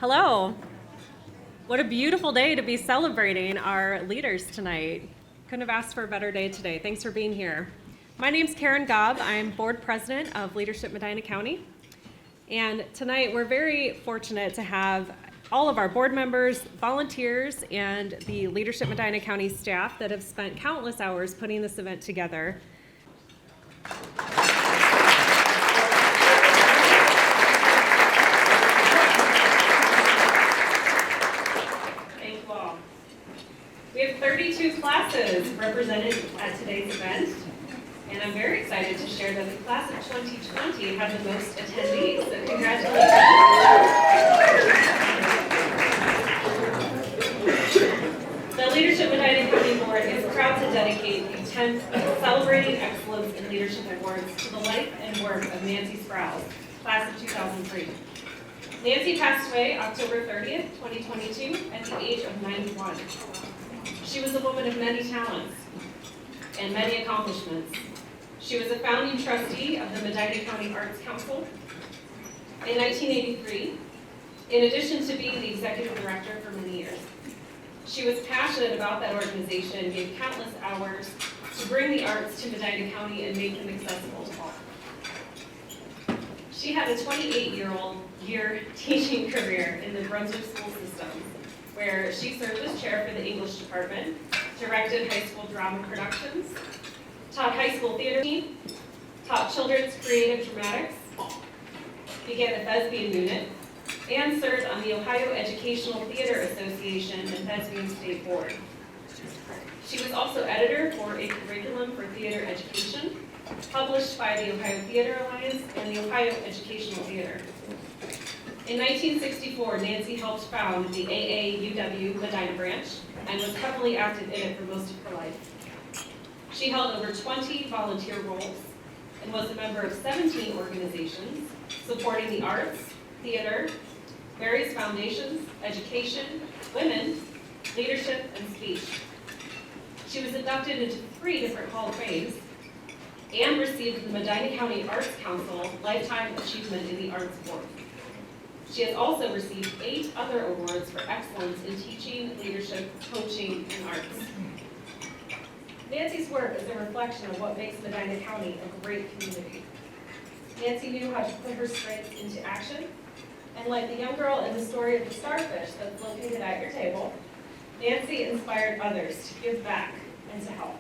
Hello. What a beautiful day to be celebrating our leaders tonight. Couldn't have asked for a better day today. Thanks for being here. My name's Karen Gobb. I'm board president of Leadership Medina County. And tonight we're very fortunate to have all of our board members, volunteers, and the Leadership Medina County staff that have spent countless hours putting this event together. We have 32 classes represented at today's event, and I'm very excited to share that the class of 2020 had the most attendees, so congratulations. The Leadership Medina County Board is proud to dedicate the 10th Celebrating Excellence in Leadership Awards to the life and work of Nancy Sprouse, class of 2003. Nancy passed away October 30th, 2022 at the age of 91. She was a woman of many talents and many accomplishments. She was a founding trustee of the Medina County Arts Council in 1983, in addition to being the executive director for many years. She was passionate about that organization and gave countless hours to bring the arts to Medina County and make them accessible to all. She had a 28-year teaching career in the Brunswick school system, where she served as chair for the English department, directed high school drama productions, taught high school theater team, taught children's creative dramatics, began a thespian unit, and served on the Ohio Educational Theater Association and Thespian State Board. She was also editor for a curriculum for theater education, published by the Ohio Theater Alliance and the Ohio Educational Theater. In 1964, Nancy helped found the AAUW Medina branch and was heavily active in it for most of her life. She held over 20 volunteer roles and was a member of 17 organizations supporting the arts, theater, various foundations, education, women, leadership, and speech. She was inducted into 3 different Hall of Fames and received the Medina County Arts Council Lifetime Achievement in the Arts Award. She has also received 8 other awards for excellence in teaching, leadership, coaching, and arts. Nancy's work is a reflection of what makes Medina County a great community. Nancy knew how to put her strengths into action, and like the young girl in the story of the starfish that's located at your table, Nancy inspired others to give back and to help.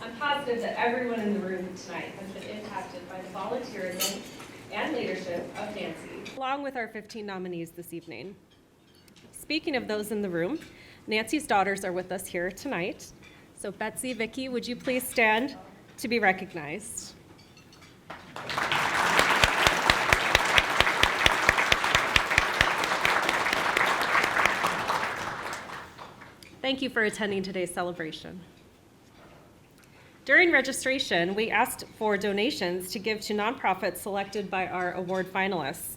I'm positive that everyone in the room tonight has been impacted by the volunteerism and leadership of Nancy, along with our 15 nominees this evening. Speaking of those in the room, Nancy's daughters are with us here tonight. So Betsy, Vicky, would you please stand to be recognized? Thank you for attending today's celebration. During registration, we asked for donations to give to nonprofits selected by our award finalists.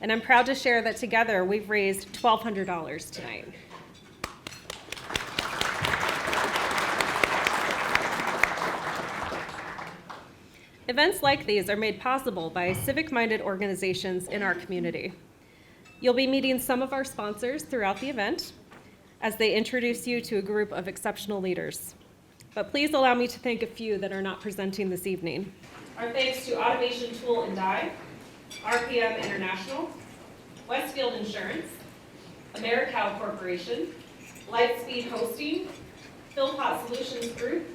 And I'm proud to share that together we've raised $1,200 tonight. Events like these are made possible by civic-minded organizations in our community. You'll be meeting some of our sponsors throughout the event as they introduce you to a group of exceptional leaders. But please allow me to thank a few that are not presenting this evening. Our thanks to Automation Tool and Die, RPM International, Westfield Insurance, AmeriCal Corporation, Lightspeed Hosting, Philpott Solutions Group,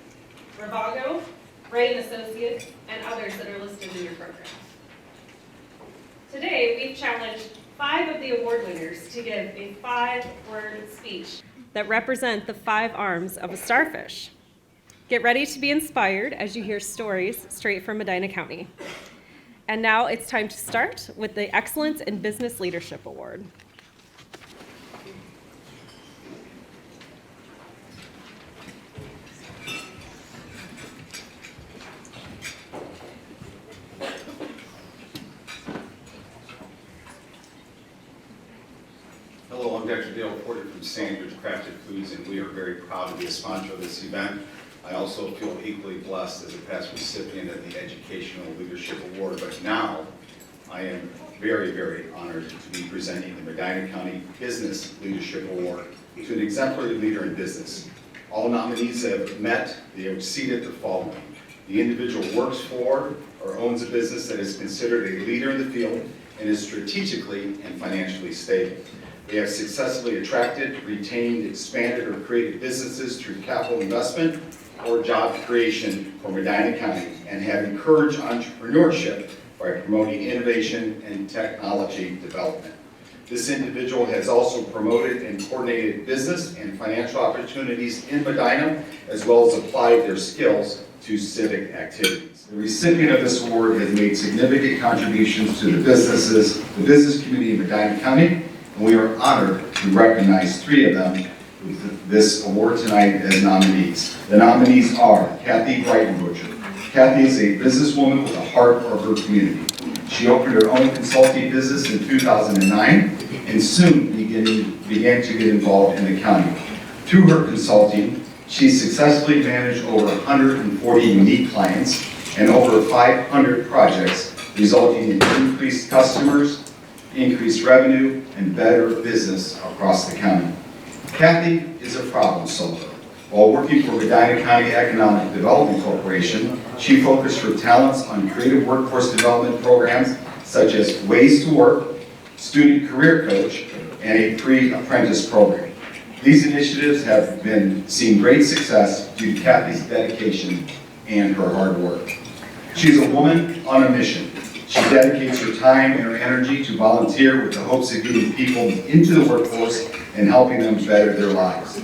Ravago, Ray & Associates, and others that are listed in your program. Today, we've challenged 5 of the award winners to give a 5-word speech that represent the 5 arms of a starfish. Get ready to be inspired as you hear stories straight from Medina County. And now it's time to start with the Excellence in Business Leadership Award. Hello, I'm Dr. Dale Porter from Sandwich Crafted Foods, and we are very proud to be a sponsor of this event. I also feel equally blessed as a past recipient of the Educational Leadership Award, but now I am very, very honored to be presenting the Medina County Business Leadership Award to an exemplary leader in business. All nominees have met, they have exceeded the following. The individual works for or owns a business that is considered a leader in the field and is strategically and financially stable. They have successfully attracted, retained, expanded, or created businesses through capital investment or job creation for Medina County and have encouraged entrepreneurship by promoting innovation and technology development. This individual has also promoted and coordinated business and financial opportunities in Medina, as well as applied their skills to civic activities. The recipient of this award has made significant contributions to the business community in Medina County, and we are honored to recognize 3 of them with this award tonight as nominees. The nominees are Kathy Breitenbutcher. Kathy is a businesswoman with a heart for her community. She opened her own consulting business in 2009 and soon began to get involved in the county. Through her consulting, she successfully managed over 140 unique clients and over 500 projects, resulting in increased customers, increased revenue, and better business across the county. Kathy is a problem solver. While working for Medina County Economic Development Corporation, she focused her talents on creative workforce development programs such as Ways to Work, Student Career Coach, and a pre-apprentice program. These initiatives have seen great success due to Kathy's dedication and her hard work. She's a woman on a mission. She dedicates her time and her energy to volunteer with the hopes of getting people into the workforce and helping them better their lives.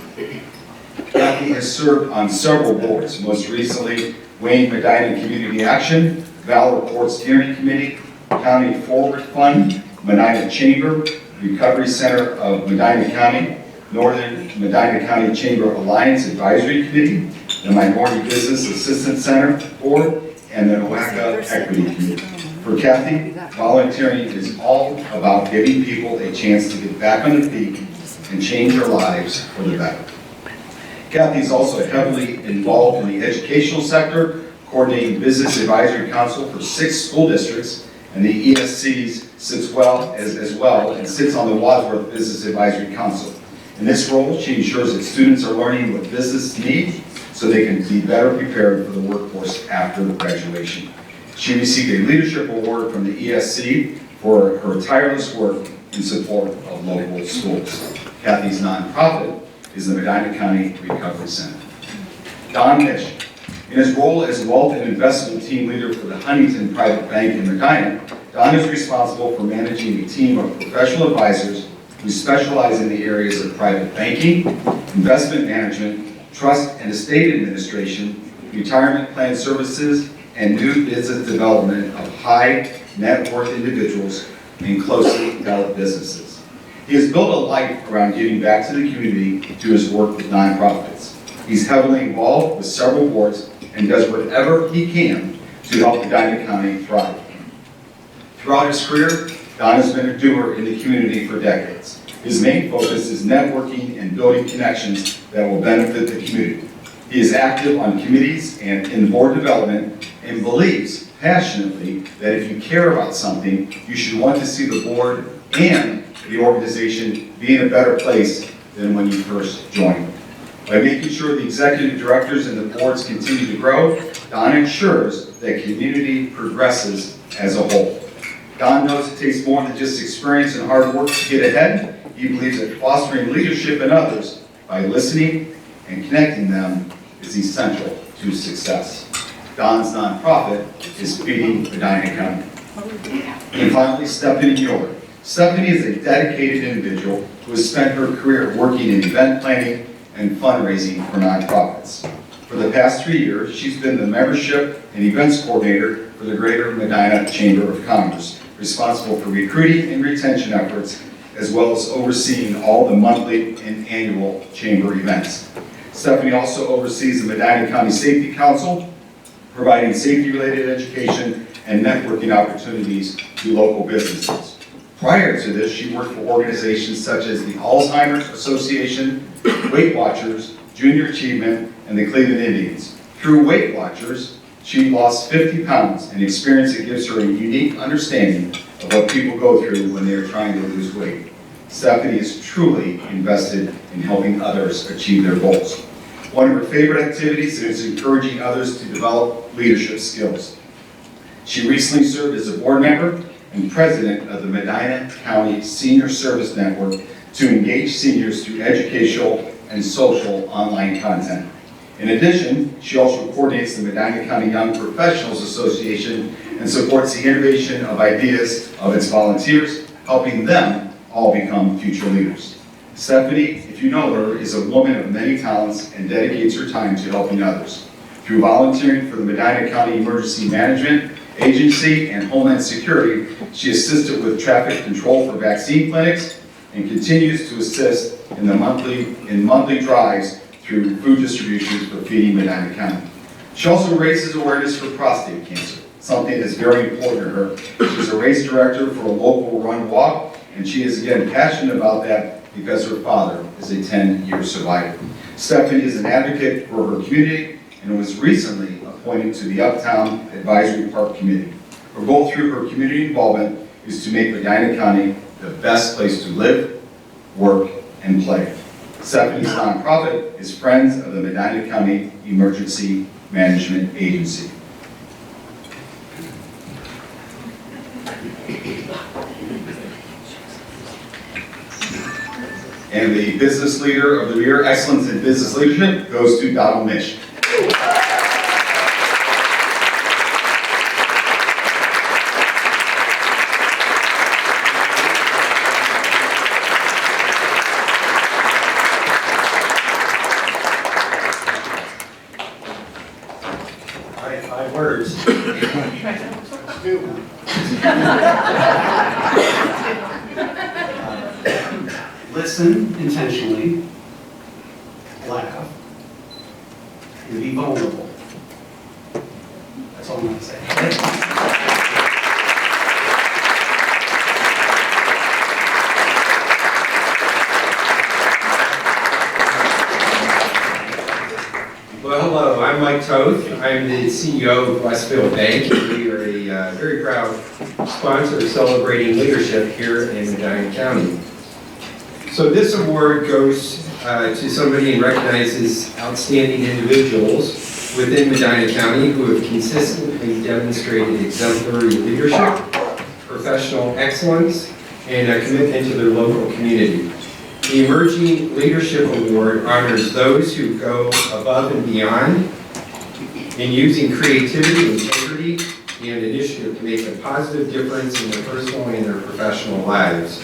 Kathy has served on several boards, most recently Wayne Medina Community Action, Valor Ports Steering Committee, County Forward Fund, Medina Chamber, Recovery Center of Medina County, Northern Medina County Chamber Alliance Advisory Committee, the Minority Business Assistance Center Board, and the OACA Equity Committee. For Kathy, volunteering is all about giving people a chance to get back on their feet and change their lives for the better. Kathy is also heavily involved in the educational sector, coordinating Business Advisory Council for 6 school districts, and the ESCs sits as well and sits on the Wadsworth Business Advisory Council. In this role, she ensures that students are learning what business needs so they can be better prepared for the workforce after graduation. She received a leadership award from the ESC for her tireless work in support of local schools. Kathy's nonprofit is the Medina County Recovery Center. Don Nish, in his role as Wealth and Investment Team Leader for the Huntington Private Bank in Medina, Don is responsible for managing a team of professional advisors who specialize in the areas of private banking, investment management, trust and estate administration, retirement plan services, and new business development of high net worth individuals and closely developed businesses. He has built a life around giving back to the community through his work with nonprofits. He's heavily involved with several boards and does whatever he can to help Medina County thrive. Throughout his career, Don has been a doer in the community for decades. His main focus is networking and building connections that will benefit the community. He is active on committees and in board development and believes passionately that if you care about something, you should want to see the board and the organization be in a better place than when you first joined. By making sure the executive directors and the boards continue to grow, Don ensures that community progresses as a whole. Don knows it takes more than just experience and hard work to get ahead. He believes that fostering leadership in others by listening and connecting them is essential to success. Don's nonprofit is Feeding Medina County. And finally, Stephanie Mueller. Stephanie is a dedicated individual who has spent her career working in event planning and fundraising for nonprofits. For the past 3 years, she's been the membership and events coordinator for the Greater Medina Chamber of Commerce, responsible for recruiting and retention efforts, as well as overseeing all the monthly and annual chamber events. Stephanie also oversees the Medina County Safety Council, providing safety-related education and networking opportunities to local businesses. Prior to this, she worked for organizations such as the Alzheimer's Association, Weight Watchers, Junior Achievement, and the Cleveland Indians. Through Weight Watchers, she lost 50 pounds, an experience that gives her a unique understanding of what people go through when they are trying to lose weight. Stephanie is truly invested in helping others achieve their goals. One of her favorite activities is encouraging others to develop leadership skills. She recently served as a board member and president of the Medina County Senior Service Network to engage seniors through educational and social online content. In addition, she also coordinates the Medina County Young Professionals Association and supports the innovation of ideas of its volunteers, helping them all become future leaders. Stephanie, if you know her, is a woman of many talents and dedicates her time to helping others. Through volunteering for the Medina County Emergency Management Agency and Homeland Security, she assisted with traffic control for vaccine clinics and continues to assist in monthly drives through food distributions for Feeding Medina County. She also raises awareness for prostate cancer, something that's very important to her. She's a race director for a local run walk, and she is again passionate about that because her father is a 10-year survivor. Stephanie is an advocate for her community and was recently appointed to the Uptown Advisory Park Committee. Her goal through her community involvement is to make Medina County the best place to live, work, and play. Stephanie's nonprofit is Friends of the Medina County Emergency Management Agency. And the Business Leader of the Year, Excellence in Business Leadership, goes to Donald Mish. Five words. Listen intentionally, laugh, and be vulnerable. That's all I'm going to say. Well, hello, I'm Mike Toth. I'm the CEO of Westfield Bank, and we are a very proud sponsor celebrating leadership here in Medina County. So this award goes to somebody and recognizes outstanding individuals within Medina County who have consistently demonstrated exemplary leadership, professional excellence, and a commitment to their local community. The Emerging Leadership Award honors those who go above and beyond in using creativity, integrity, and initiative to make a positive difference in their personal and their professional lives.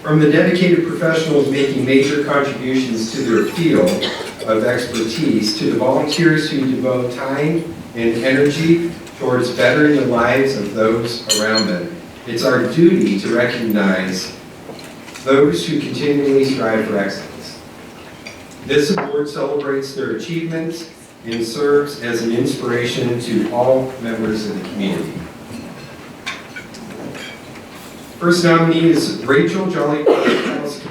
From the dedicated professionals making major contributions to their field of expertise to the volunteers who devote time and energy towards bettering the lives of those around them, it's our duty to recognize those who continually strive for excellence. This award celebrates their achievements and serves as an inspiration to all members of the community. First nominee is Rachel Jolly-Kowalski,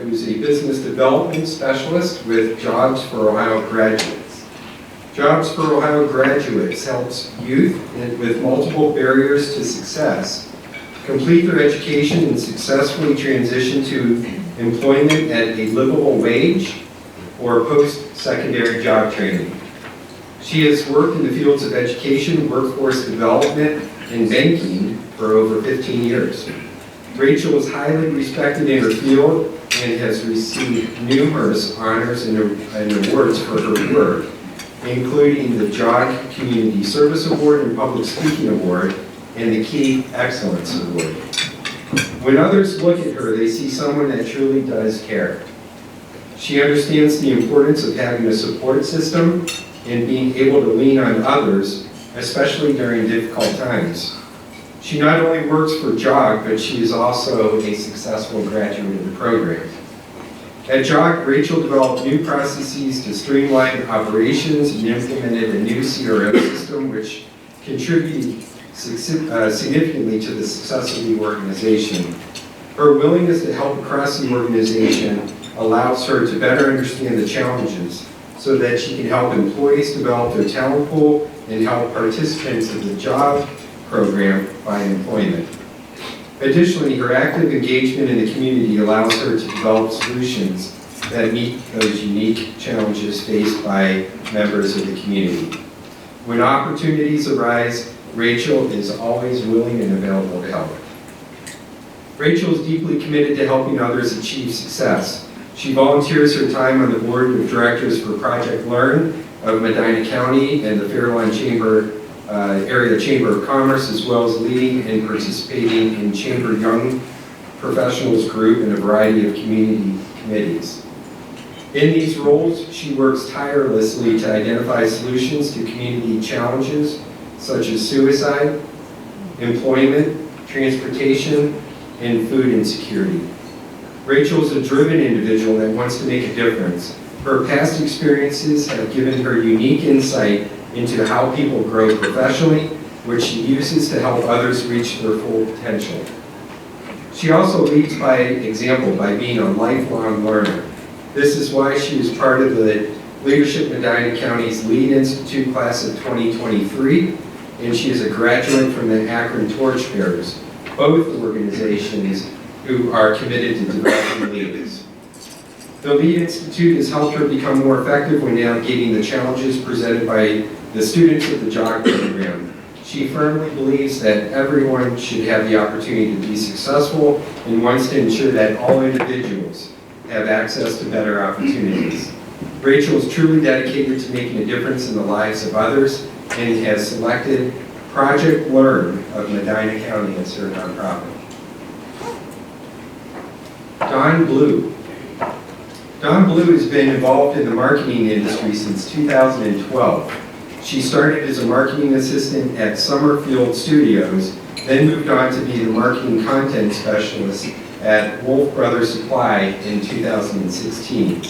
who's a business development specialist with Jobs for Ohio Graduates. Jobs for Ohio Graduates helps youth with multiple barriers to success complete their education and successfully transition to employment at a livable wage or post-secondary job training. She has worked in the fields of education, workforce development, and banking for over 15 years. Rachel is highly respected in her field and has received numerous honors and awards for her work, including the JOG Community Service Award and Public Speaking Award, and the Key Excellence Award. When others look at her, they see someone that truly does care. She understands the importance of having a support system and being able to lean on others, especially during difficult times. She not only works for JOG, but she is also a successful graduate of the program. At JOG, Rachel developed new processes to streamline operations and implemented a new CRM system which contributed significantly to the success of the organization. Her willingness to help across the organization allows her to better understand the challenges so that she can help employees develop their talent pool and help participants in the job program by employment. Additionally, her active engagement in the community allows her to develop solutions that meet those unique challenges faced by members of the community. When opportunities arise, Rachel is always willing and available to help. Rachel is deeply committed to helping others achieve success. She volunteers her time on the board of directors for Project Learn of Medina County and the Fairlawn Area Chamber of Commerce, as well as leading and participating in Chamber Young Professionals Group and a variety of community committees. In these roles, she works tirelessly to identify solutions to community challenges such as suicide, employment, transportation, and food insecurity. Rachel is a driven individual that wants to make a difference. Her past experiences have given her unique insight into how people grow professionally, which she uses to help others reach their full potential. She also leads by example by being a lifelong learner. This is why she is part of the Leadership Medina County's Lead Institute class of 2023, and she is a graduate from the Akron Torchbearers, both organizations who are committed to developing leaders. The Lead Institute has helped her become more effective when navigating the challenges presented by the students of the JOG program. She firmly believes that everyone should have the opportunity to be successful and wants to ensure that all individuals have access to better opportunities. Rachel is truly dedicated to making a difference in the lives of others and has selected Project Learn of Medina County as her nonprofit. Dawn Blue. Dawn Blue has been involved in the marketing industry since 2012. She started as a marketing assistant at Summerfield Studios, then moved on to be the marketing content specialist at Wolf Brothers Supply in 2016.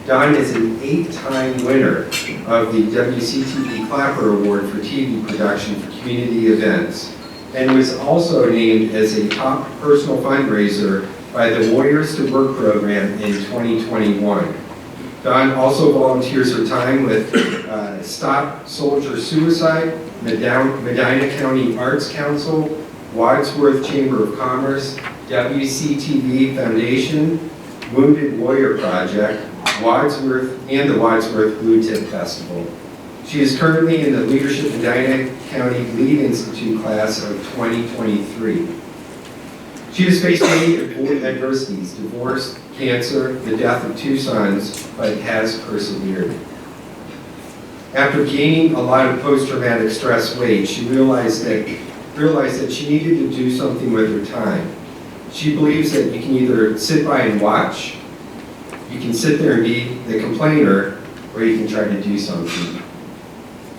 Dawn is an 8-time winner of the WCTV Clapper Award for TV production for community events, and was also named as a top personal fundraiser by the Warriors to Work program in 2021. Dawn also volunteers her time with Stop Soldier Suicide, Medina County Arts Council, Wadsworth Chamber of Commerce, WCTV Foundation, Wounded Warrior Project, Wadsworth, and the Wadsworth Blue Tip Festival. She is currently in the Leadership Medina County Lead Institute class of 2023. She has faced many adversities, divorce, cancer, the death of 2 sons, but has persevered. After gaining a lot of post-traumatic stress weight, she realized that she needed to do something with her time. She believes that you can either sit by and watch, you can sit there and be the complainer, or you can try to do something.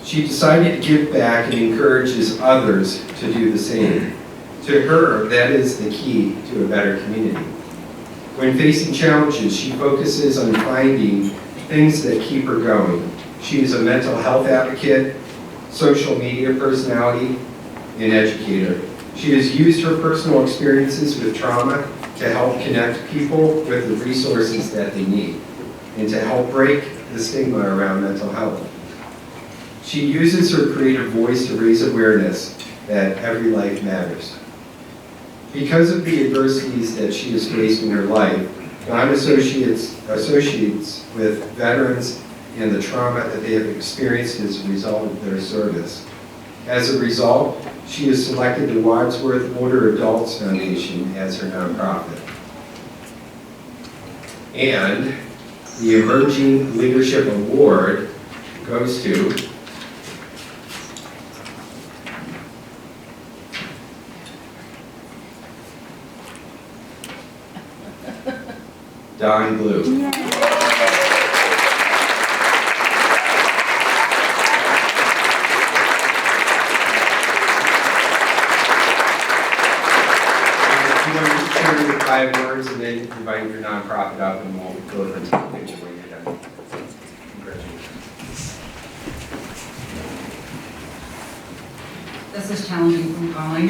She decided to give back and encourages others to do the same. To her, that is the key to a better community. When facing challenges, she focuses on finding things that keep her going. She is a mental health advocate, social media personality, and educator. She has used her personal experiences with trauma to help connect people with the resources that they need and to help break the stigma around mental health. She uses her creative voice to raise awareness that every life matters. Because of the adversities that she has faced in her life, Dawn associates with veterans and the trauma that they have experienced as a result of their service. As a result, she has selected the Wadsworth Older Adults Foundation as her nonprofit. And the Emerging Leadership Award goes to Dawn Blue. Your 5 words and then invite your nonprofit up and we'll go over and take a picture when you're done. Congratulations. This is challenging from calling.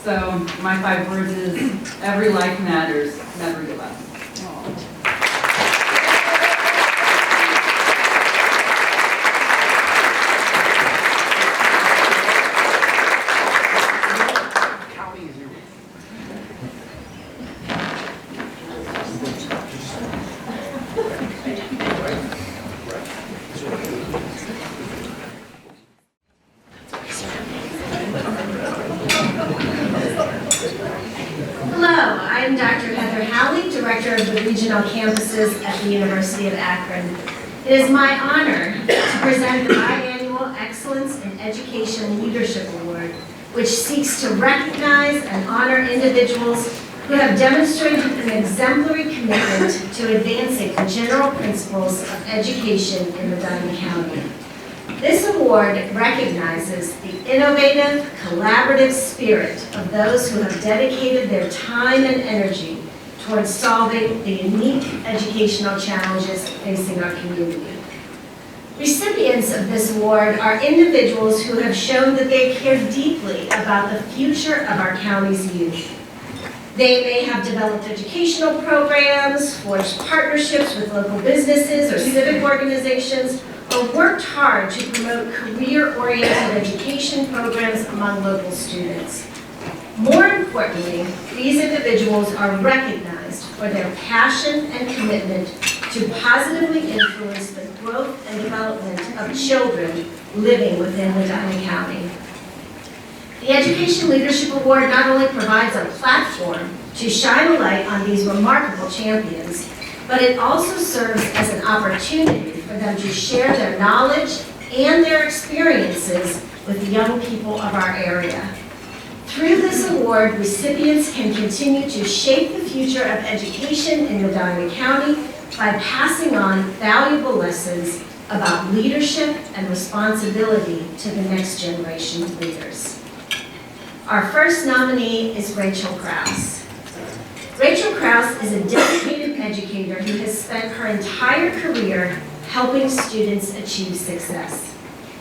So my 5 words is, every life matters, never give up. the University of Akron. It is my honor to present the biannual Excellence in Education Leadership Award, which seeks to recognize and honor individuals who have demonstrated an exemplary commitment to advancing the general principles of education in Medina County. This award recognizes the innovative, collaborative spirit of those who have dedicated their time and energy towards solving the unique educational challenges facing our community. Recipients of this award are individuals who have shown that they care deeply about the future of our county's youth. They may have developed educational programs, forged partnerships with local businesses or civic organizations, or worked hard to promote career-oriented education programs among local students. More importantly, these individuals are recognized for their passion and commitment to positively influence the growth and development of children living within Medina County. The Education Leadership Award not only provides a platform to shine a light on these remarkable champions, but it also serves as an opportunity for them to share their knowledge and their experiences with the young people of our area. Through this award, recipients can continue to shape the future of education in Medina County by passing on valuable lessons about leadership and responsibility to the next generation of leaders. Our first nominee is Rachel Krause. Rachel Krause is a dedicated educator who has spent her entire career helping students achieve success.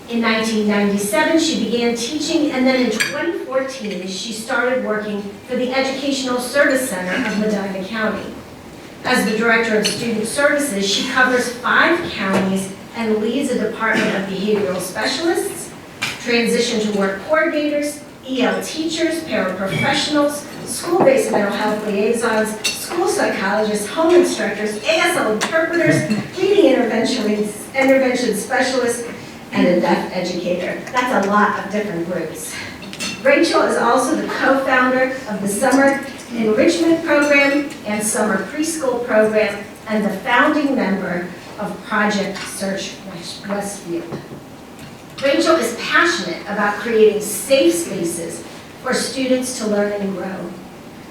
In 1997, she began teaching, and then in 2014, she started working for the Educational Service Center of Medina County. As the Director of Student Services, she covers 5 counties and leads a department of behavioral specialists, transition to work coordinators, EL teachers, paraprofessionals, school-based mental health liaisons, school psychologists, home instructors, ASL interpreters, reading intervention specialists, and a deaf educator. That's a lot of different groups. Rachel is also the co-founder of the Summer Enrichment Program and Summer Preschool Program, and the founding member of Project Search Westfield. Rachel is passionate about creating safe spaces for students to learn and grow.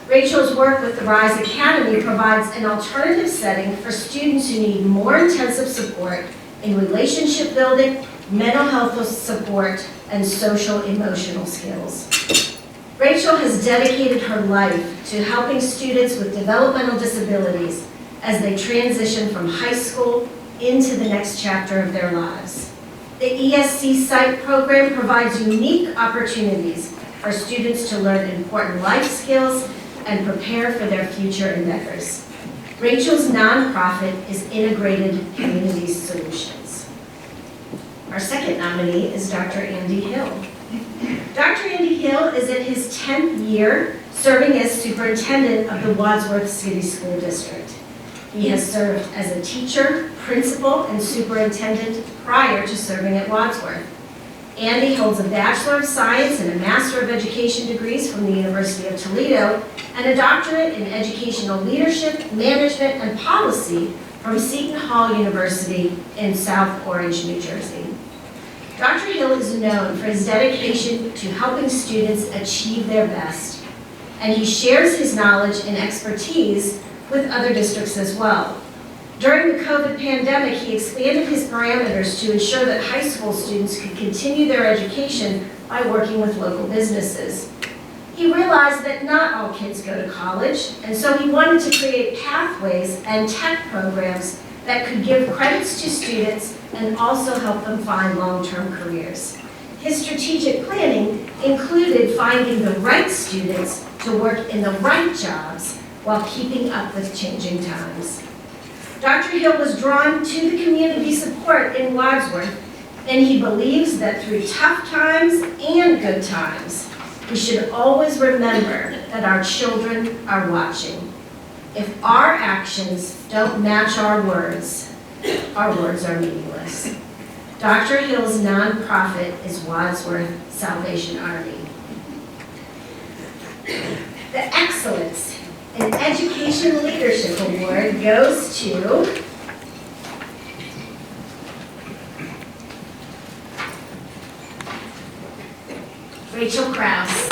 Rachel's work with the RISE Academy provides an alternative setting for students who need more intensive support in relationship building, mental health support, and social emotional skills. Rachel has dedicated her life to helping students with developmental disabilities as they transition from high school into the next chapter of their lives. The ESC Site program provides unique opportunities for students to learn important life skills and prepare for their future endeavors. Rachel's nonprofit is Integrated Community Solutions. Our second nominee is Dr. Andy Hill. Dr. Andy Hill is in his 10th year serving as superintendent of the Wadsworth City School District. He has served as a teacher, principal, and superintendent prior to serving at Wadsworth. Andy holds a Bachelor of Science and a Master of Education degrees from the University of Toledo and a doctorate in Educational Leadership, Management, and Policy from Seton Hall University in South Orange, New Jersey. Dr. Hill is known for his dedication to helping students achieve their best, and he shares his knowledge and expertise with other districts as well. During the COVID pandemic, he expanded his parameters to ensure that high school students could continue their education by working with local businesses. He realized that not all kids go to college, and so he wanted to create pathways and tech programs that could give credits to students and also help them find long-term careers. His strategic planning included finding the right students to work in the right jobs while keeping up with changing times. Dr. Hill was drawn to the community support in Wadsworth, and he believes that through tough times and good times, we should always remember that our children are watching. If our actions don't match our words are meaningless. Dr. Hill's nonprofit is Wadsworth Salvation Army. The Excellence in Education Leadership Award goes to Rachel Krause.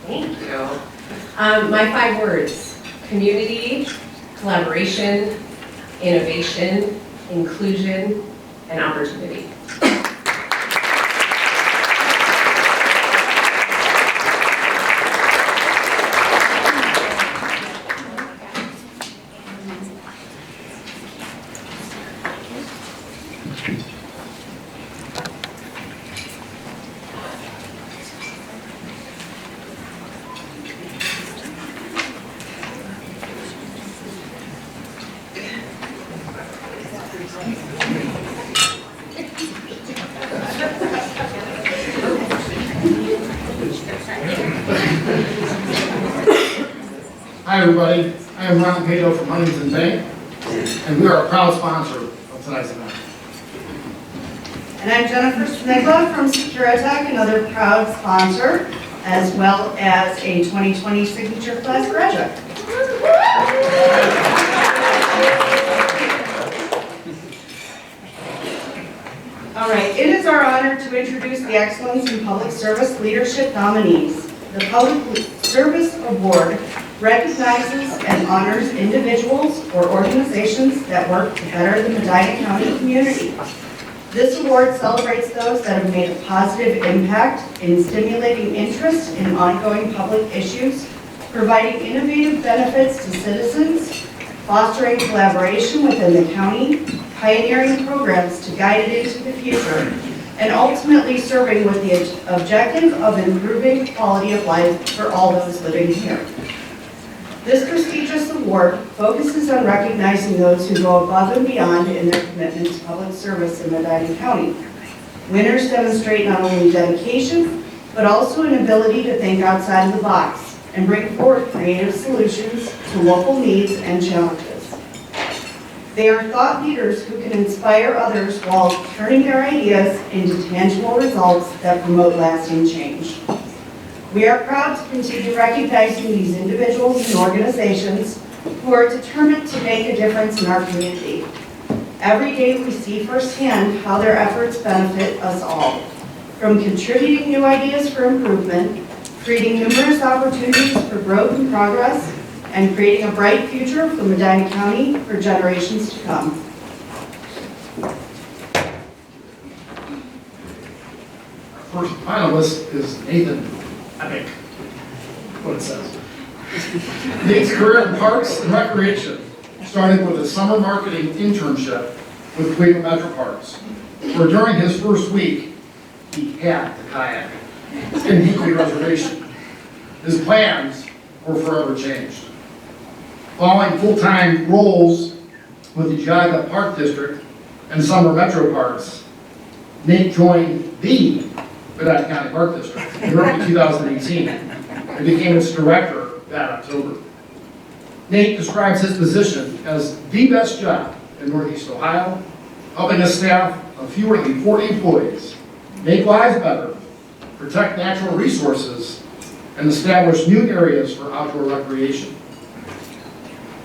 Thank you. My 5 words: community, collaboration, innovation, inclusion, and opportunity. Hi everybody, I am Ron Cato from Huntington Bank, and we are a proud sponsor of tonight's event. And I'm Jennifer Snigla from Securitech, another proud sponsor, as well as a 2020 Signature Class graduate. All right, it is our honor to introduce the Excellence in Public Service Leadership nominees. The Public Service Award recognizes and honors individuals or organizations that work to better the Medina County community. This award celebrates those that have made a positive impact in stimulating interest in ongoing public issues, providing innovative benefits to citizens, fostering collaboration within the county, pioneering programs to guide it into the future, and ultimately serving with the objective of improving quality of life for all those living here. This prestigious award focuses on recognizing those who go above and beyond in their commitment to public service in Medina County. Winners demonstrate not only dedication, but also an ability to think outside of the box and bring forth creative solutions to local needs and challenges. They are thought leaders who can inspire others while turning their ideas into tangible results that promote lasting change. We are proud to continue recognizing these individuals and organizations who are determined to make a difference in our community. Every day we see firsthand how their efforts benefit us all, from contributing new ideas for improvement, creating numerous opportunities for growth and progress, and creating a bright future for Medina County for generations to come. Our first finalist is Nathan Epic, what it says. Nate's career in parks and recreation started with a summer marketing internship with Cleveland Metro Parks, where during his first week, he had the kayak in Hinkley Reservation. His plans were forever changed. Following full-time roles with the Geauga Park District and Summer Metro Parks, Nate joined the Medina County Park District in early 2018 and became its director that October. Nate describes his position as the best job in Northeast Ohio, helping a staff of fewer than 40 employees make lives better, protect natural resources, and establish new areas for outdoor recreation.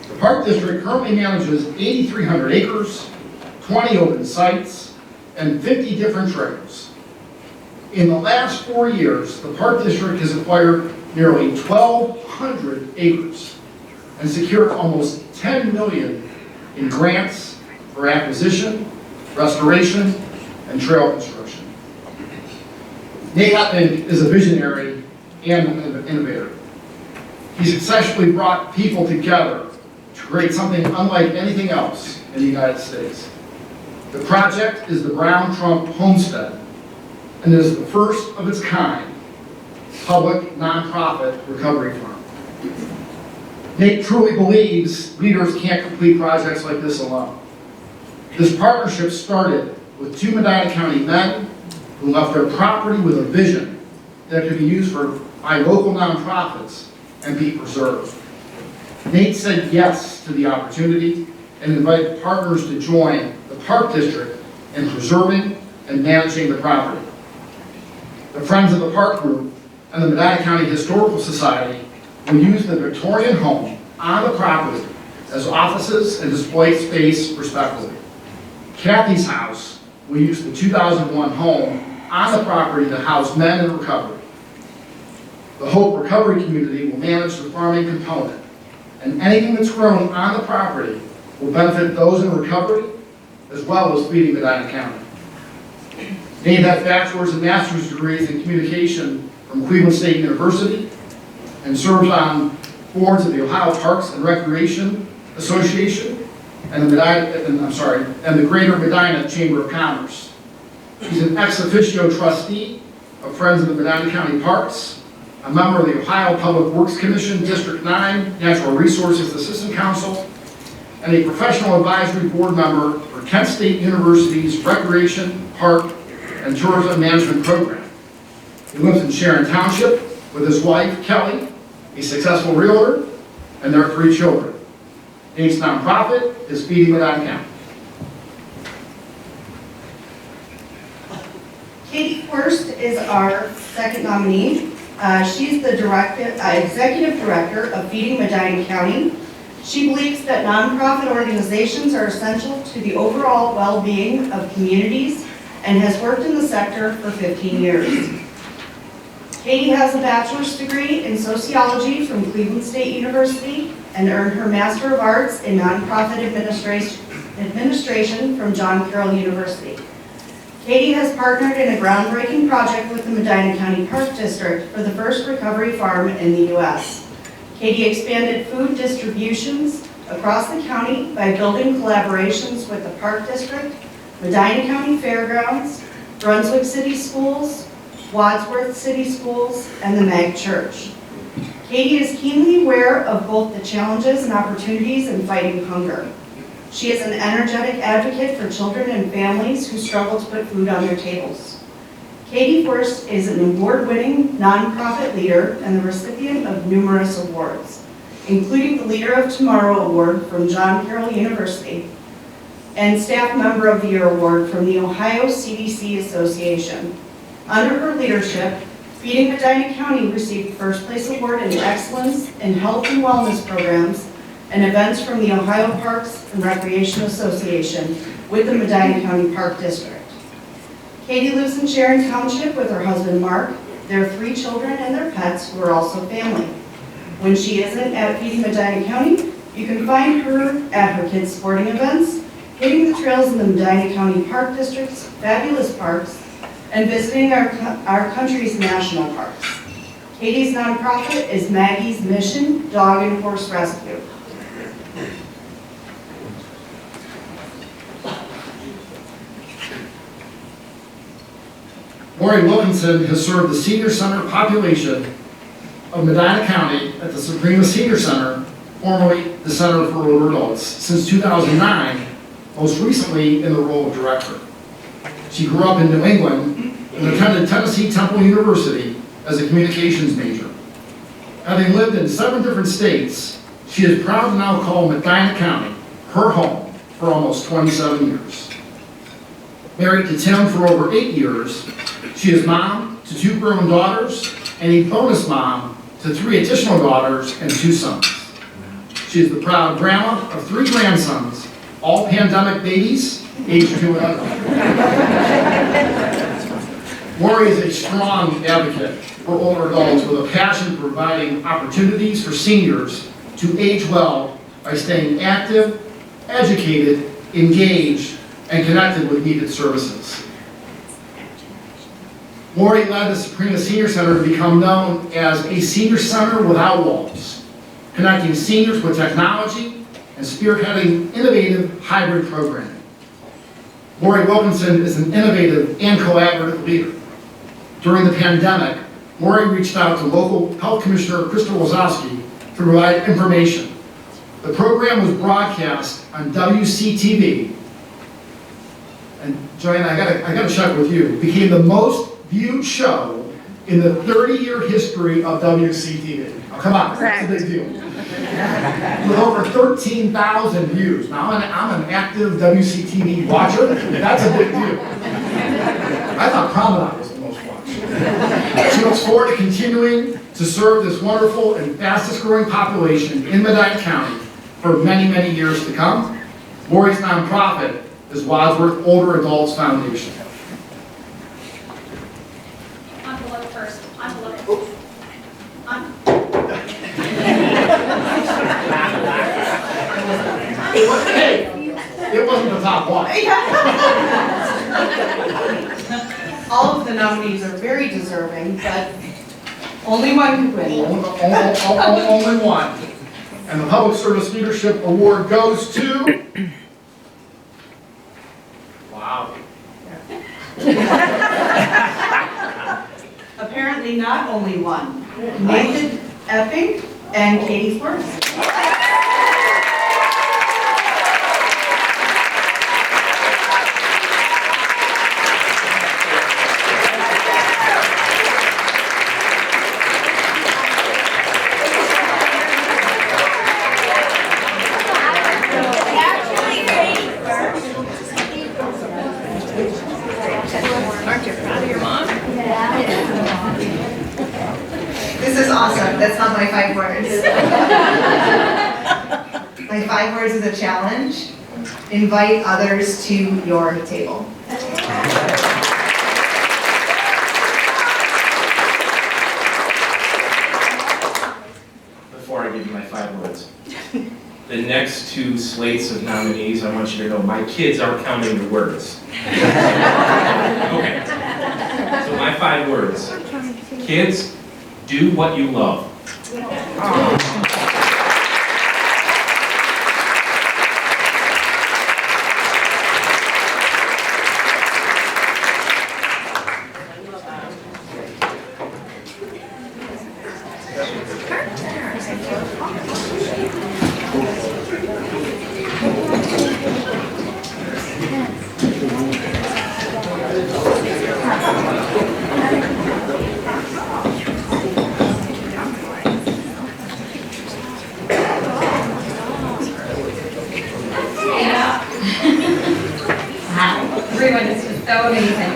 The Park District currently manages 8,300 acres, 20 open sites, and 50 different trails. In the last 4 years, the Park District has acquired nearly 1,200 acres and secured almost $10 million in grants for acquisition, restoration, and trail construction. Nate Hutton is a visionary and an innovator. He successfully brought people together to create something unlike anything else in the United States. The project is the Brown Trump Homestead, and is the first of its kind public nonprofit recovery farm. Nate truly believes leaders can't complete projects like this alone. This partnership started with 2 Medina County men who left their property with a vision that could be used by local nonprofits and be preserved. Nate said yes to the opportunity and invited partners to join the Park District in preserving and managing the property. the Friends of the Park Group, and the Medina County Historical Society will use the Victorian home on the property as offices and display space respectively. Kathy's house will use the 2001 home on the property to house men in recovery. The Hope Recovery Community will manage the farming component, and anything that's grown on the property will benefit those in recovery as well as feeding Medina County. Dave has bachelor's and master's degrees in communication from Cleveland State University and serves on boards of the Ohio Parks and Recreation Association and the Greater Medina Chamber of Commerce. He's an ex officio trustee of Friends of the Medina County Parks, a member of the Ohio Public Works Commission, District 9, Natural Resources Assistant Council, and a professional advisory board member for Kent State University's Recreation, Park, and Tourism Management Program. He lives in Sharon Township with his wife, Kelly, a successful realtor, and their 3 children. Dave's nonprofit is Feeding Medina County. Katie First is our second nominee. She's the executive director of Feeding Medina County. She believes that nonprofit organizations are essential to the overall well-being of communities and has worked in the sector for 15 years. Katie has a bachelor's degree in sociology from Cleveland State University and earned her Master of Arts in Nonprofit Administration from John Carroll University. Katie has partnered in a groundbreaking project with the Medina County Park District for the first recovery farm in the U.S. Katie expanded food distributions across the county by building collaborations with the Park District, Medina County Fairgrounds, Brunswick City Schools, Wadsworth City Schools, and the Mag Church. Katie is keenly aware of both the challenges and opportunities in fighting hunger. She is an energetic advocate for children and families who struggle to put food on their tables. Katie First is an award-winning nonprofit leader and the recipient of numerous awards, including the Leader of Tomorrow Award from John Carroll University and Staff Member of the Year Award from the Ohio CDC Association. Under her leadership, Feeding Medina County received First Place Award in Excellence in Health and Wellness Programs and events from the Ohio Parks and Recreation Association with the Medina County Park District. Katie lives in Sharon Township with her husband Mark, their 3 children, and their pets who are also family. When she isn't at Feeding Medina County, you can find her at her kids' sporting events, hitting the trails in the Medina County Park District's fabulous parks, and visiting our country's national parks. Katie's nonprofit is Maggie's Mission Dog and Horse Rescue. Maury Wilkinson has served the senior center population of Medina County at the Suprema Senior Center, formerly the Center for Older Adults, since 2009, most recently in the role of director. She grew up in New England and attended Tennessee Temple University as a communications major. Having lived in 7 different states, she is proud to now call Medina County her home for almost 27 years. Married to Tim for over 8 years, she is mom to 2 grown daughters and a bonus mom to 3 additional daughters and 2 sons. She is the proud grandma of 3 grandsons, all pandemic babies, aged 2 and under. Maury is a strong advocate for older adults with a passion for providing opportunities for seniors to age well by staying active, educated, engaged, and connected with needed services. Maury led the Suprema Senior Center to become known as a senior center without walls, connecting seniors with technology and spearheading innovative hybrid programming. Maury Wilkinson is an innovative and collaborative leader. During the pandemic, Maury reached out to local Health Commissioner Crystal Wazowski to provide information. The program was broadcast on WCTV, and Joanna, I gotta check with you. It became the most viewed show in the 30-year history of WCTV. Oh, come on, that's a big deal. With over 13,000 views. Now, I'm an active WCTV watcher. That's a big deal. I thought Promenade was the most watched. She looks forward to continuing to serve this wonderful and fastest growing population in Medina County for many, many years to come. Lori's nonprofit is Wadsworth Older Adults Foundation. Envelope first, envelope. Hey, it wasn't the top one. All of the nominees are very deserving, but only one could win. Only one. And the Public Service Leadership Award goes to... Wow. Apparently not only one. Nathan Epping and Katie Sparks. This is awesome. That's not my 5 words. My 5 words is a challenge. Invite others to your table. Before I give you my 5 words, the next 2 slates of nominees, I want you to know my kids aren't counting the words. Okay. So my 5 words. Kids, do what you love. Everyone, this was so amazing.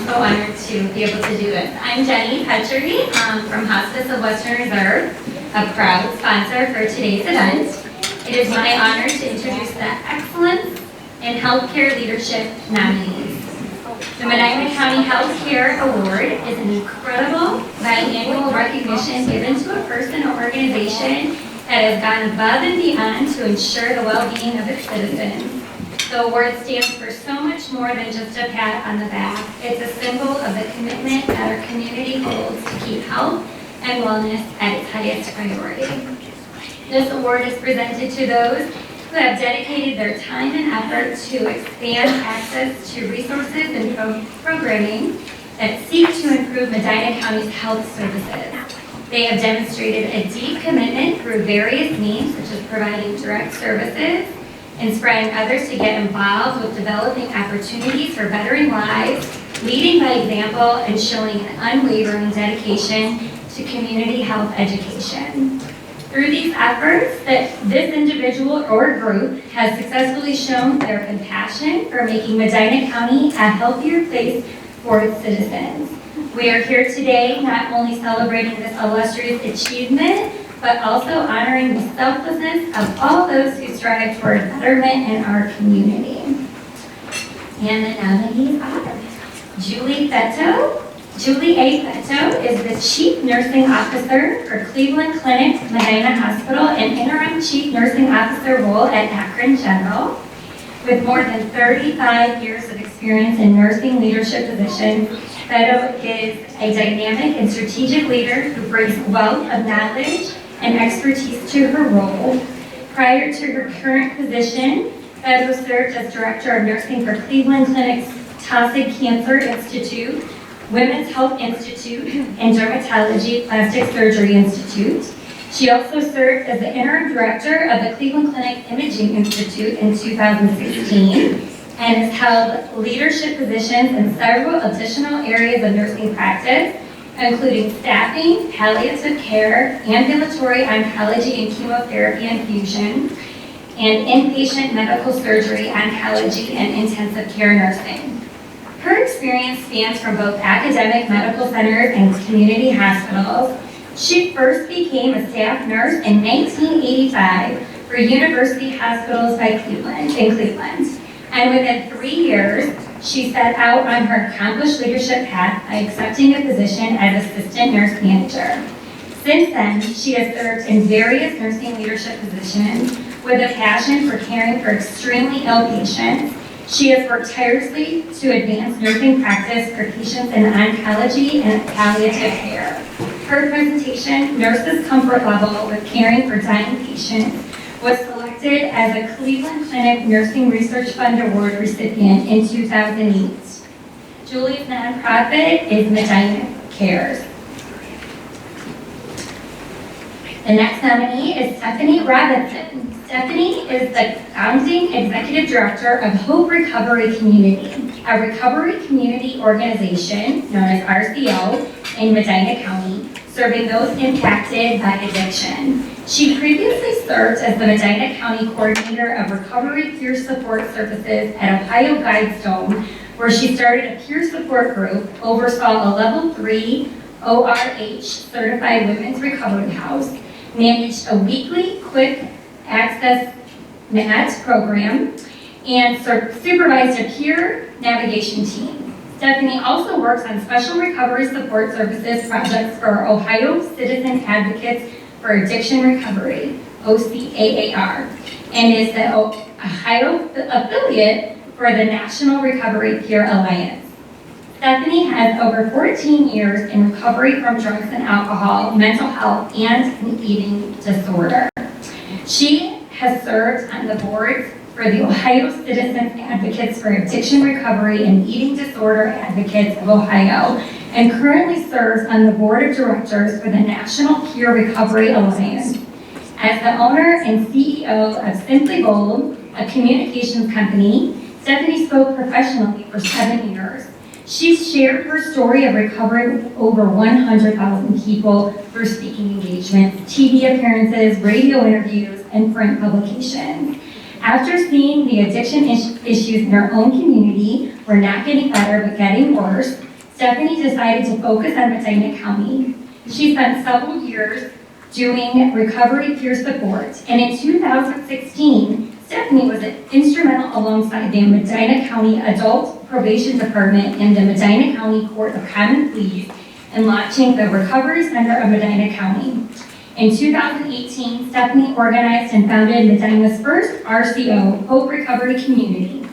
So honored to be able to do this. I'm Jenny Petrie from Hospice of Western Reserve, a proud sponsor for today's event. It is my honor to introduce the Excellence in Healthcare Leadership nominees. The Medina County Healthcare Award is an incredible biannual recognition given to a person or organization that has gone above and beyond to ensure the well-being of its citizens. The award stands for so much more than just a pat on the back. It's a symbol of the commitment that our community holds to keep health and wellness at its highest priority. This award is presented to those who have dedicated their time and effort to expand access to resources and programming that seek to improve Medina County's health services. They have demonstrated a deep commitment through various means, such as providing direct services, inspiring others to get involved with developing opportunities for bettering lives, leading by example, and showing an unwavering dedication to community health education. Through these efforts, that this individual or group has successfully shown their compassion for making Medina County a healthier place for its citizens. We are here today not only celebrating this illustrious achievement, but also honoring the selflessness of all those who strive toward betterment in our community. And the nominees are Julie Fetto. Julie A. Fetto is the Chief Nursing Officer for Cleveland Clinic Medina Hospital and Interim Chief Nursing Officer role at Akron General. With more than 35 years of experience in nursing leadership positions, Fetto is a dynamic and strategic leader who brings wealth of knowledge and expertise to her role. Prior to her current position, Fetto served as Director of Nursing for Cleveland Clinic's Taussig Cancer Institute, Women's Health Institute, and Dermatology Plastic Surgery Institute. She also served as the Interim Director of the Cleveland Clinic Imaging Institute in 2016, and has held leadership positions in several additional areas of nursing practice, including staffing, palliative care, ambulatory oncology and chemotherapy infusion, and inpatient medical surgery, oncology, and intensive care nursing. Her experience spans from both academic medical centers and community hospitals. She first became a staff nurse in 1985 for University Hospitals in Cleveland. And within 3 years, she set out on her accomplished leadership path by accepting a position as assistant nurse manager. Since then, she has served in various nursing leadership positions with a passion for caring for extremely ill patients. She has worked tirelessly to advance nursing practice for patients in oncology and palliative care. Her presentation, Nurses' Comfort Level with Caring for Dying Patients, was selected as a Cleveland Clinic Nursing Research Fund Award recipient in 2008. Julie's nonprofit is Medina Cares. The next nominee is Stephanie Robinson. Stephanie is the founding executive director of Hope Recovery Community, a recovery community organization known as RCO in Medina County, serving those impacted by addiction. She previously served as the Medina County Coordinator of Recovery Peer Support Services at Ohio Guidestone, where she started a peer support group, oversaw a Level 3 ORH certified women's recovery house, managed a weekly quick access MAT program, and supervised a peer navigation team. Stephanie also works on special recovery support services projects for Ohio Citizen Advocates for Addiction Recovery, OCAAR, and is the Ohio affiliate for the National Recovery Peer Alliance. Stephanie has over 14 years in recovery from drugs and alcohol, mental health, and an eating disorder. She has served on the boards for the Ohio Citizens Advocates for Addiction Recovery and Eating Disorder Advocates of Ohio, and currently serves on the board of directors for the National Peer Recovery Alliance. As the owner and CEO of Simply Bold, a communications company, Stephanie spoke professionally for 7 years. She's shared her story of recovering over 100,000 people through speaking engagements, TV appearances, radio interviews, and print publications. After seeing the addiction issues in her own community were not getting better but getting worse, Stephanie decided to focus on Medina County. She spent several years doing recovery peer support, and in 2016, Stephanie was instrumental alongside the Medina County Adult Probation Department and the Medina County Court of Common Pleas in launching the Recovery Center of Medina County. In 2018, Stephanie organized and founded Medina's first RCO, Hope Recovery Community.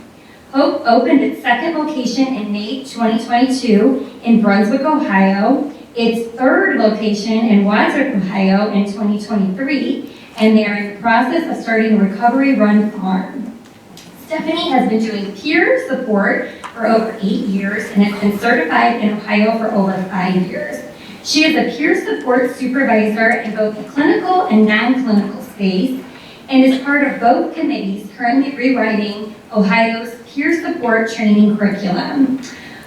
Hope opened its second location in May 2022 in Brunswick, Ohio, its third location in Wadsworth, Ohio in 2023, and they are in the process of starting a recovery run farm. Stephanie has been doing peer support for over 8 years and has been certified in Ohio for over 5 years. She is a peer support supervisor in both the clinical and non-clinical space and is part of both committees currently rewriting Ohio's peer support training curriculum.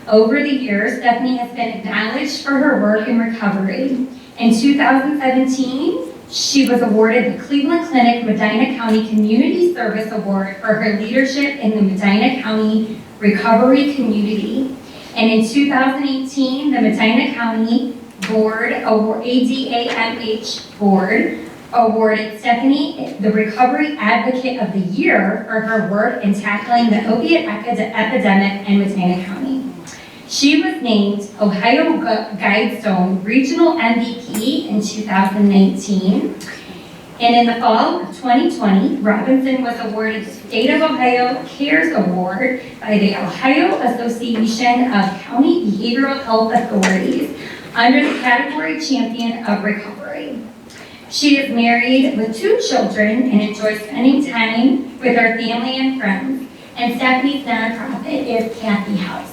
Over the years, Stephanie has been acknowledged for her work in recovery. In 2017, she was awarded the Cleveland Clinic Medina County Community Service Award for her leadership in the Medina County Recovery Community. And in 2018, the Medina County Board, ADAMH Board, awarded Stephanie the Recovery Advocate of the Year for her work in tackling the opiate epidemic in Medina County. She was named Ohio Guidestone Regional MVP in 2019. And in the fall of 2020, Robinson was awarded the State of Ohio CARES Award by the Ohio Association of County Behavioral Health Authorities under the category Champion of Recovery. She is married with 2 children and enjoys spending time with her family and friends. And Stephanie's nonprofit is Kathy's House.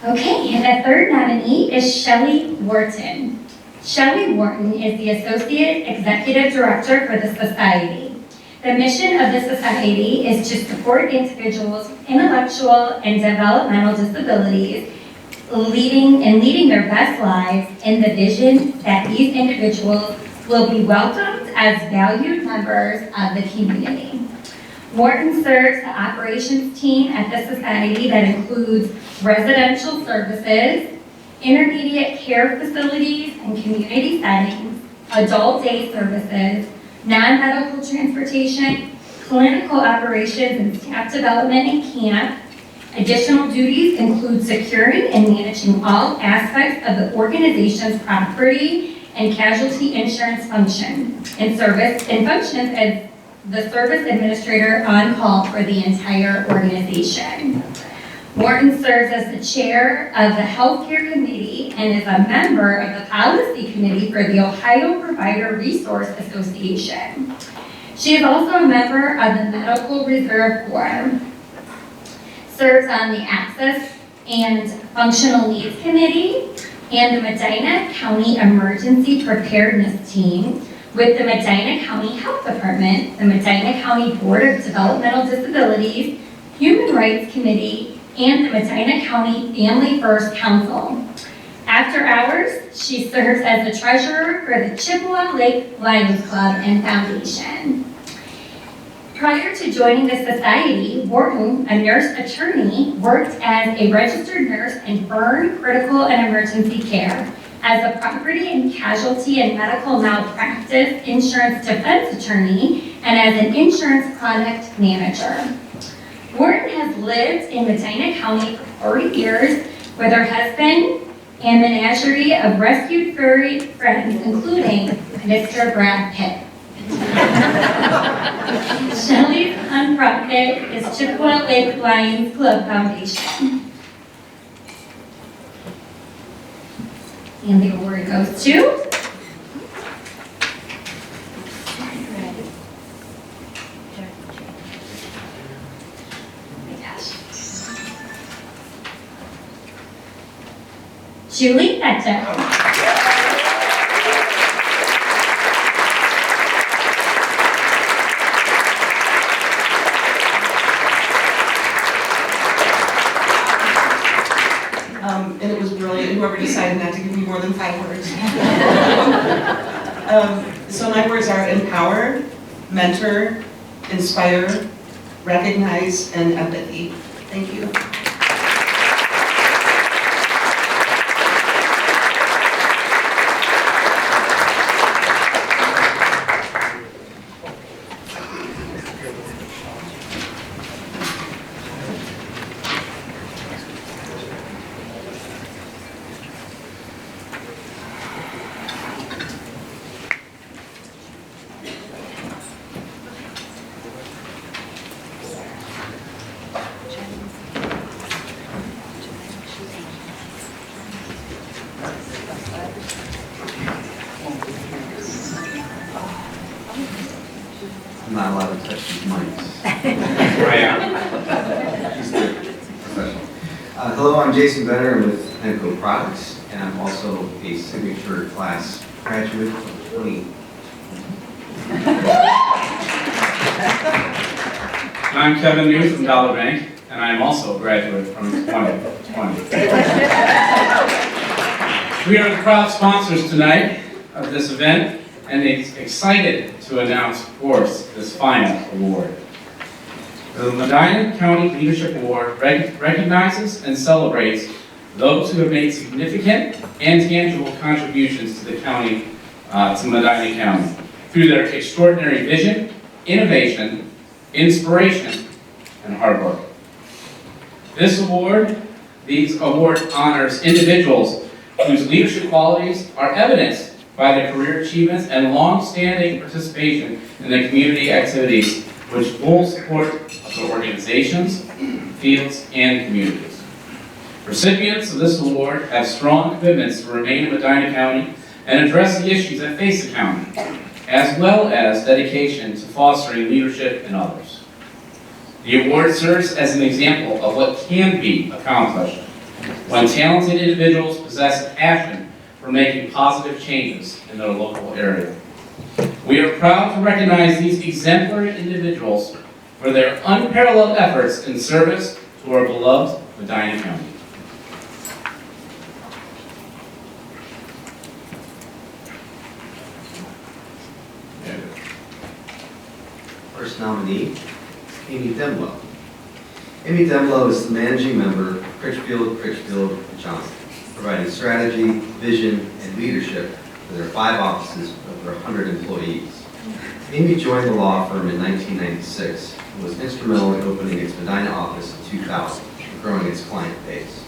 Okay, and the third nominee is Shelley Wharton. Shelley Wharton is the Associate Executive Director for the Society. The mission of the Society is to support individuals with intellectual and developmental disabilities leading their best lives in the vision that these individuals will be welcomed as valued members of the community. Morton serves the operations team at the society that includes residential services, intermediate care facilities and community settings, adult day services, non-medical transportation, clinical operations and staff development and camp. Additional duties include securing and managing all aspects of the organization's property and casualty insurance function and functions as the service administrator on call for the entire organization. Morton serves as the chair of the healthcare committee and is a member of the policy committee for the Ohio Provider Resource Association. She is also a member of the Medical Reserve Board, serves on the Access and Functional Needs Committee and the Medina County Emergency Preparedness Team with the Medina County Health Department, the Medina County Board of Developmental Disabilities, Human Rights Committee, and the Medina County Family First Council. After hours, she serves as the treasurer for the Chippewa Lake Lions Club and Foundation. Prior to joining the society, Wharton, a nurse attorney, worked as a registered nurse in burn, critical, and emergency care, as a property and casualty and medical malpractice insurance defense attorney, and as an insurance product manager. Wharton has lived in Medina County for 40 years with her husband and menagerie of rescued furry friends, including Mr. Brad Pitt. Shelley's nonprofit is Chippewa Lake Lions Club Foundation. And the award goes to Julie Fetcher. And it was brilliant, whoever decided not to give me more than 5 words. So my words are empower, mentor, inspire, recognize, and empathy. Thank you. I'm not allowed to touch these mics. I am. He's the professional. Hello, I'm Jason Vetter. I'm with Penco Products, and I'm also a signature class graduate of 20. I'm Kevin New from Dollar Bank, and I am also a graduate from 2020. We are the proud sponsors tonight of this event, and excited to announce, of course, this final award. The Medina County Leadership Award recognizes and celebrates those who have made significant and tangible contributions to the county, to Medina County, through their extraordinary vision, innovation, inspiration, and hard work. These award honors individuals whose leadership qualities are evidenced by their career achievements and long-standing participation in the community activities which full support of their organizations, fields, and communities. Recipients of this award have strong commitments to remain in Medina County and address the issues that face the county, as well as dedication to fostering leadership in others. The award serves as an example of what can be accomplished when talented individuals possess a passion for making positive changes in their local area. We are proud to recognize these exemplary individuals for their unparalleled efforts in service to our beloved Medina County. First nominee Amy Demlow. Amy Demlow is the managing member of Critchfield, & Johnson, providing strategy, vision, and leadership for their 5 offices of over 100 employees. Amy joined the law firm in 1996 and was instrumental in opening its Medina office in 2000 and growing its client base.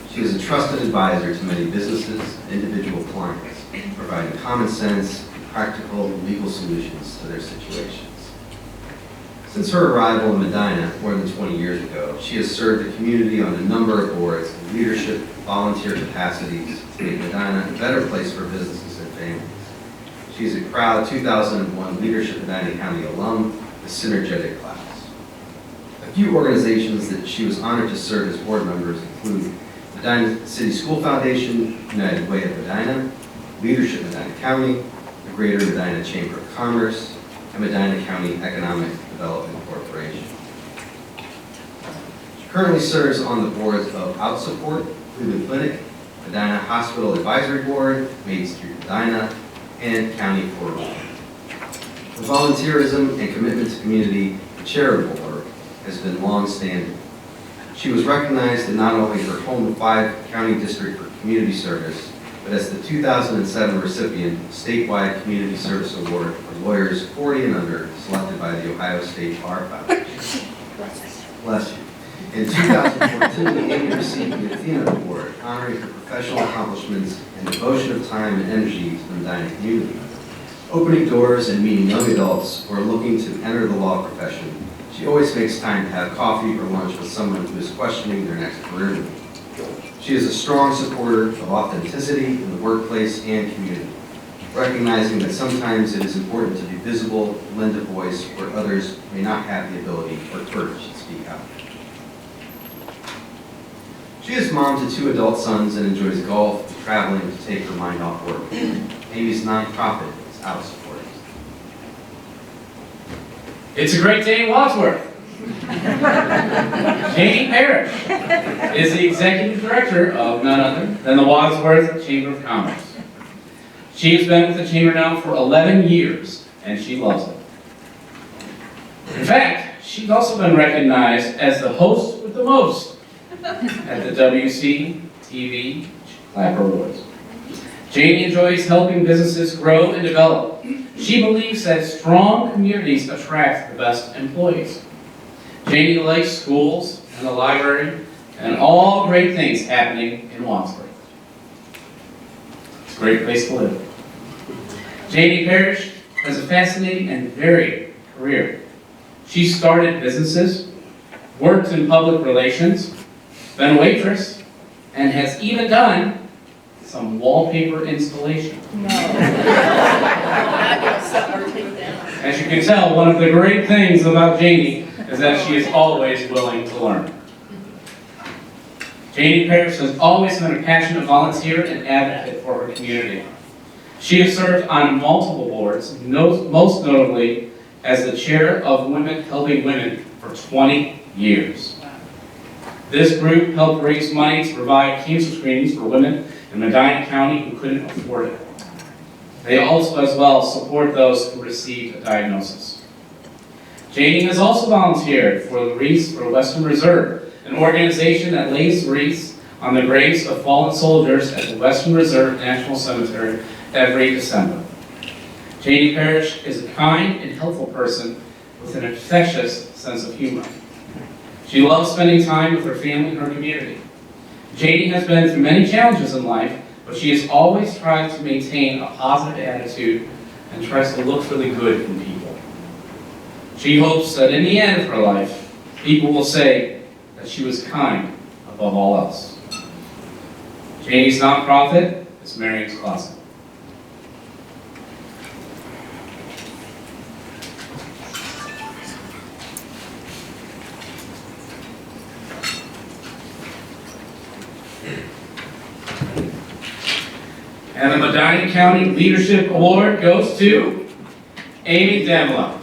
She is a trusted advisor to many businesses and individual clients, providing common sense, practical, legal solutions to their situations. Since her arrival in Medina more than 20 years ago, she has served the community on a number of boards in leadership, volunteer capacities to make Medina a better place for businesses and families. She is a proud 2001 Leadership Medina County alum, the Synergetic class. A few organizations that she was honored to serve as board members include Medina City School Foundation, United Way of Medina, Leadership Medina County, the Greater Medina Chamber of Commerce, and Medina County Economic Development Corporation. She currently serves on the boards of OutSupport, Cleveland Clinic, Medina Hospital Advisory Board, Main Street Medina, and County 401. Her volunteerism and commitment to community and charitable work has been long-standing. She was recognized in not only her home 5 county district for community service, but as the 2007 recipient of statewide Community Service Award for lawyers 40 and under, selected by the Ohio State Bar Foundation. Bless you. In 2014, Amy received the Athena Award, honoring her professional accomplishments and devotion of time and energy to the Medina community. Opening doors and meeting young adults who are looking to enter the law profession, she always makes time to have coffee or lunch with someone who is questioning their next career move. She is a strong supporter of authenticity in the workplace and community, recognizing that sometimes it is important to be visible and lend a voice where others may not have the ability or courage to speak out. She is mom to 2 adult sons and enjoys golf and traveling to take her mind off work. Amy's nonprofit is OutSupport. It's a great day in Wadsworth. Jamie Parrish is the executive director of none other than the Wadsworth Chamber of Commerce. She has been with the chamber now for 11 years, and she loves it. In fact, she's also been recognized as the host with the most at the WCTV Clapper Awards. Jamie enjoys helping businesses grow and develop. She believes that strong communities attract the best employees. Jamie likes schools and the library and all great things happening in Wadsworth. It's a great place to live. Jamie Parrish has a fascinating and varied career. She started businesses, worked in public relations, been a waitress, and has even done some wallpaper installation. As you can tell, one of the great things about Jamie is that she is always willing to learn. Jamie Parrish has always been a passionate volunteer and advocate for her community. She has served on multiple boards, most notably as the chair of Women Helping Women for 20 years. This group helped raise money to provide cancer screenings for women in Medina County who couldn't afford it. They also, as well, support those who received a diagnosis. Jamie has also volunteered for the Wreaths for Western Reserve, an organization that lays wreaths on the graves of fallen soldiers at the Western Reserve National Cemetery every December. Jamie Parrish is a kind and helpful person with an infectious sense of humor. She loves spending time with her family and her community. Jamie has been through many challenges in life, but she has always tried to maintain a positive attitude and tries to look for the good in people. She hopes that in the end of her life, people will say that she was kind above all else. Jamie's nonprofit is Marion's Closet. And the Medina County Leadership Award goes to Amy Demlow.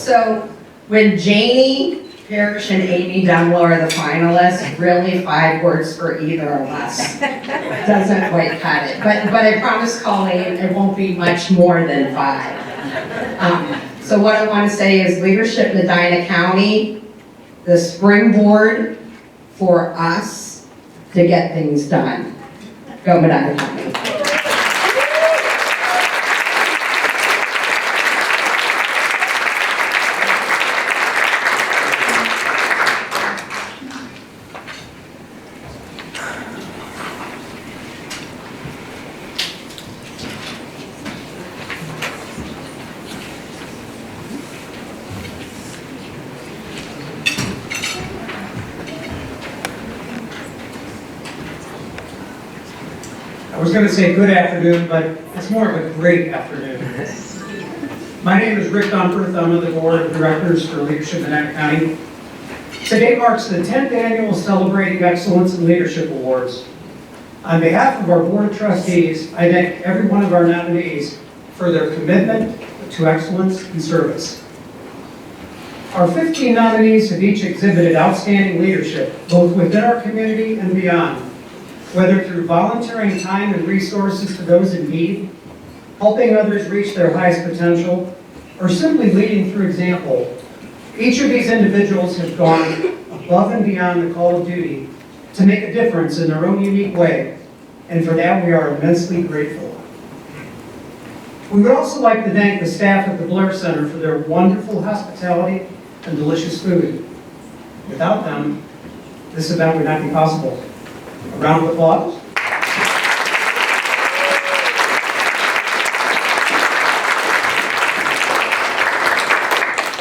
So when Janie Parrish and Amy Demlo are the finalists, really 5 words for either of us doesn't quite cut it. But I promise Colleen, it won't be much more than 5. So what I want to say is leadership Medina County, the springboard for us to get things done. Go Medina County. I was going to say good afternoon, but it's more of a great afternoon. My name is Rick Dunford. I'm on the board of directors for Leadership Medina County. Today marks the 10th annual Celebrating Excellence in Leadership Awards. On behalf of our board of trustees, I thank every one of our nominees for their commitment to excellence and service. Our 15 nominees have each exhibited outstanding leadership, both within our community and beyond, whether through volunteering time and resources to those in need, helping others reach their highest potential, or simply leading through example. Each of these individuals have gone above and beyond the call of duty to make a difference in their own unique way, and for that we are immensely grateful. We would also like to thank the staff at the Blair Center for their wonderful hospitality and delicious food. Without them, this event would not be possible. A round of applause.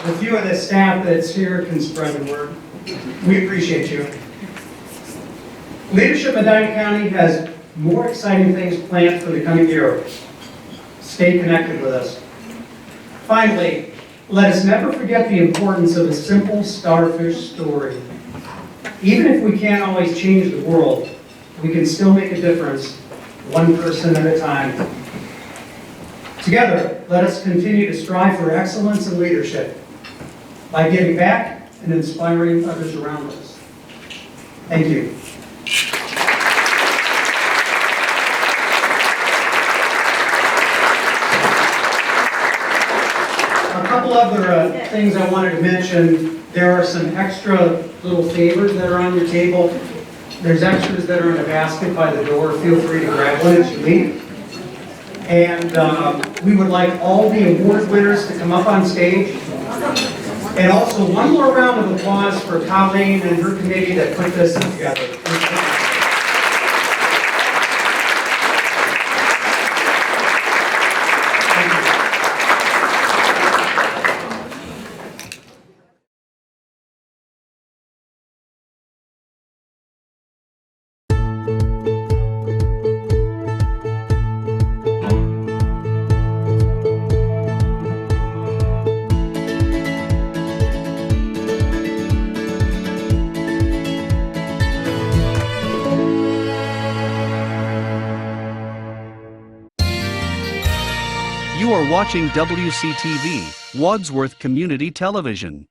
The few of the staff that's here can spread the word. We appreciate you. Leadership Medina County has more exciting things planned for the coming year. Stay connected with us. Finally, let us never forget the importance of a simple starfish story. Even if we can't always change the world, we can still make a difference, one person at a time. Together, let us continue to strive for excellence in leadership by giving back and inspiring others around us. Thank you. A couple other things I wanted to mention. There are some extra little favors that are on your table. There's extras that are in a basket by the door. Feel free to grab one as you leave. And we would like all the award winners to come up on stage. And also one more round of applause for Colleen and her committee that put this together. You are watching WCTV, Wadsworth Community Television.